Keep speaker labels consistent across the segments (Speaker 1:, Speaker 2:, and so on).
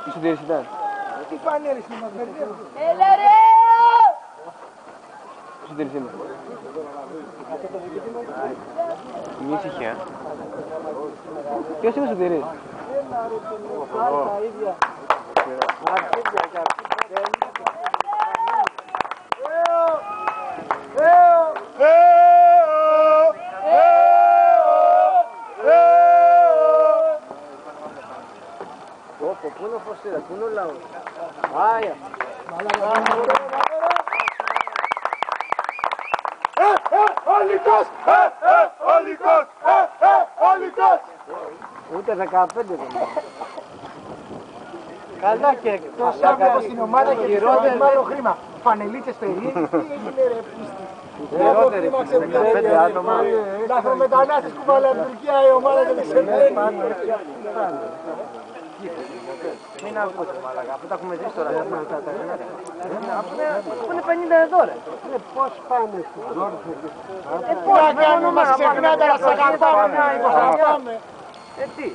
Speaker 1: Τι σου δίνεις ήταν?
Speaker 2: Τι φανέλες είναι μας μπερδεύουν.
Speaker 3: Έλα ρε!
Speaker 1: Τι σου δίνεις είναι? Μη ησυχία. Ποιος είναι σου δίνεις?
Speaker 2: Τα ίδια.
Speaker 1: Πού είναι ο Φωστήρας, πού είναι ο λαός? Άια.
Speaker 2: Ολικός! Ολικός! Ολικός!
Speaker 1: Ούτε 15 δεν είναι.
Speaker 2: Καλά και εκτός από στην ομάδα και χειρότερη μάλλον χρήμα. Φανελίτσες περίεργες, τι έγινε ρε πίστη.
Speaker 1: Χειρότερη, 15 άτομα.
Speaker 2: Λαθρομετανάστες κουβάλα από την Τουρκία η ομάδα και δεν ξεμένει.
Speaker 1: Μην ακούσετε μαλακά, αφού τα έχουμε ζήσει τώρα. Αφού είναι 50 εδώ ρε.
Speaker 2: Πώς πάνε στους Ζόρφερ.
Speaker 1: Πώς
Speaker 2: Να κάνουμε μας ξεχνάτε να σ' αγαπάμε.
Speaker 1: τι.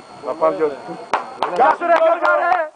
Speaker 1: Γεια σου ρε Γιώργο ρε.